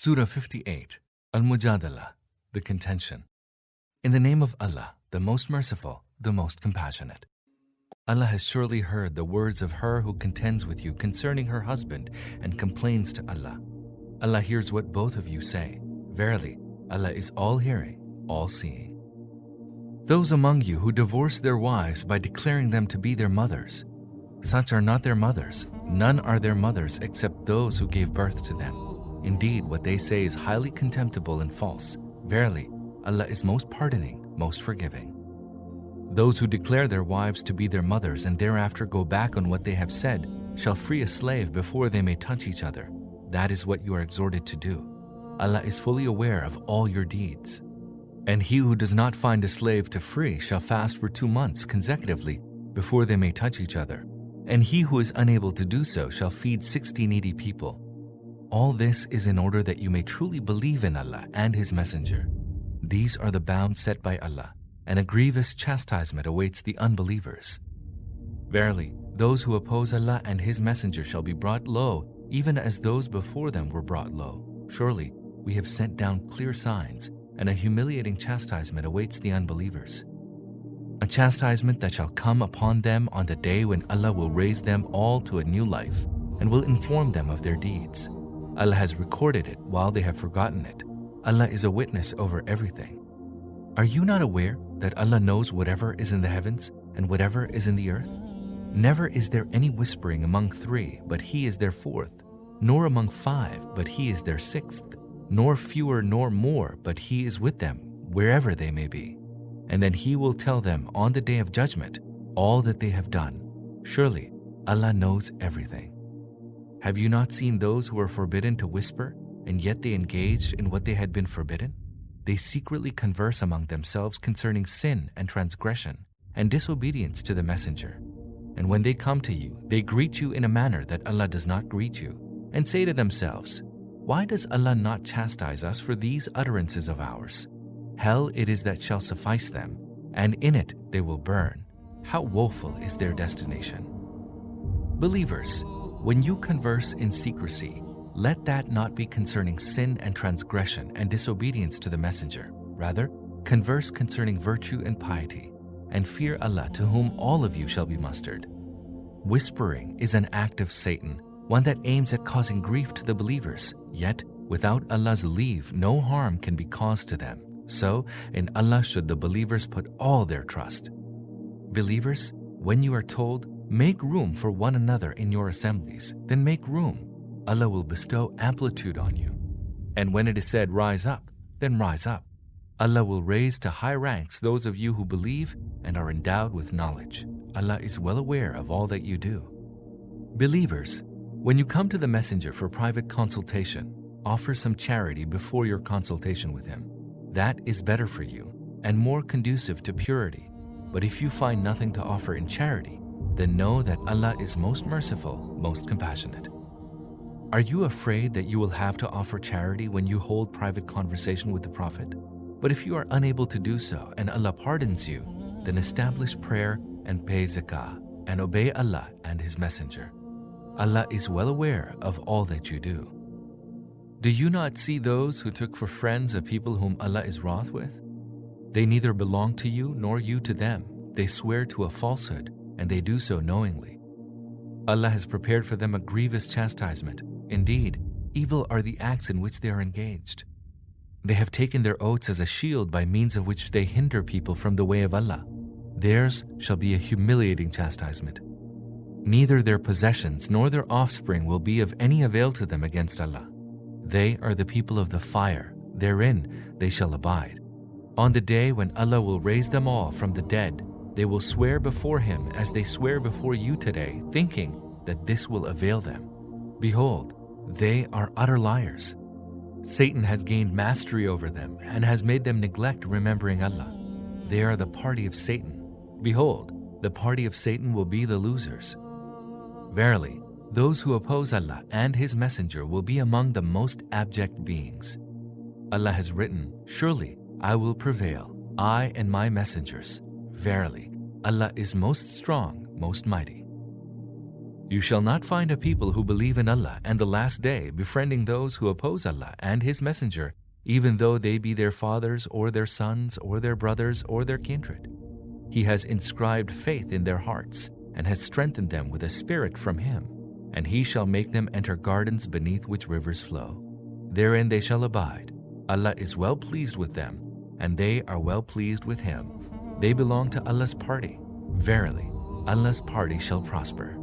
Surah 58, Al-Mujadilah, the Contention. In the name of Allah, the most merciful, the most compassionate. Allah has surely heard the words of her who contends with you concerning her husband and complains to Allah. Allah hears what both of you say. Verily, Allah is all-hearing, all-seeing. Those among you who divorce their wives by declaring them to be their mothers, such are not their mothers. None are their mothers except those who gave birth to them. Indeed, what they say is highly contemptible and false. Verily, Allah is most pardoning, most forgiving. Those who declare their wives to be their mothers and thereafter go back on what they have said shall free a slave before they may touch each other. That is what you are exhorted to do. Allah is fully aware of all your deeds. And he who does not find a slave to free shall fast for 2 months consecutively before they may touch each other. And he who is unable to do so shall feed 60 needy people. All this is in order that you may truly believe in Allah and His Messenger. These are the bounds set by Allah, and a grievous chastisement awaits the unbelievers. Verily, those who oppose Allah and His Messenger shall be brought low, even as those before them were brought low. Surely, we have sent down clear signs, and a humiliating chastisement awaits the unbelievers. A chastisement that shall come upon them on the day when Allah will raise them all to a new life, and will inform them of their deeds. Allah has recorded it while they have forgotten it. Allah is a witness over everything. Are you not aware that Allah knows whatever is in the heavens and whatever is in the earth? Never is there any whispering among 3, but He is their 4th, nor among 5, but He is their 6th, nor fewer nor more, but He is with them wherever they may be. And then He will tell them on the day of judgment all that they have done. Surely Allah knows everything. Have you not seen those who were forbidden to whisper, and yet they engaged in what they had been forbidden? They secretly converse among themselves concerning sin and transgression and disobedience to the Messenger. And when they come to you, they greet you in a manner that Allah does not greet you, and say to themselves, why does Allah not chastise us for these utterances of ours? Hell it is that shall suffice them, and in it they will burn. How woeful is their destination. Believers, when you converse in secrecy, let that not be concerning sin and transgression and disobedience to the Messenger. Rather, converse concerning virtue and piety, and fear Allah, to whom all of you shall be mustered. Whispering is an act of Satan, one that aims at causing grief to the believers, yet without Allah's leave no harm can be caused to them. So, in Allah should the believers put all their trust. Believers, when you are told, make room for one another in your assemblies, then make room. Allah will bestow amplitude on you. And when it is said, rise up, then rise up. Allah will raise to high ranks those of you who believe and are endowed with knowledge. Allah is well aware of all that you do. Believers, when you come to the Messenger for private consultation, offer some charity before your consultation with him. That is better for you and more conducive to purity. But if you find nothing to offer in charity, then know that Allah is most merciful, most compassionate. Are you afraid that you will have to offer charity when you hold private conversation with the Prophet? But if you are unable to do so and Allah pardons you, then establish prayer and pay zakah and obey Allah and His Messenger. Allah is well aware of all that you do. Do you not see those who took for friends a people whom Allah is wroth with? They neither belong to you nor you to them. They swear to a falsehood, and they do so knowingly. Allah has prepared for them a grievous chastisement. Indeed, evil are the acts in which they are engaged. They have taken their oaths as a shield by means of which they hinder people from the way of Allah. Theirs shall be a humiliating chastisement. Neither their possessions nor their offspring will be of any avail to them against Allah. They are the people of the fire. Therein they shall abide. On the day when Allah will raise them all from the dead, they will swear before Him as they swear before you today, thinking that this will avail them. Behold, they are utter liars. Satan has gained mastery over them and has made them neglect remembering Allah. They are the party of Satan. Behold, the party of Satan will be the losers. Verily, those who oppose Allah and His Messenger will be among the most abject beings. Allah has written, surely I will prevail, I and my messengers. Verily, Allah is most strong, most mighty. You shall not find a people who believe in Allah and the last day befriending those who oppose Allah and His Messenger, even though they be their fathers or their sons or their brothers or their kindred. He has inscribed faith in their hearts and has strengthened them with a spirit from Him, and He shall make them enter gardens beneath which rivers flow. Therein they shall abide. Allah is well pleased with them, and they are well pleased with Him. They belong to Allah's party. Verily, Allah's party shall prosper.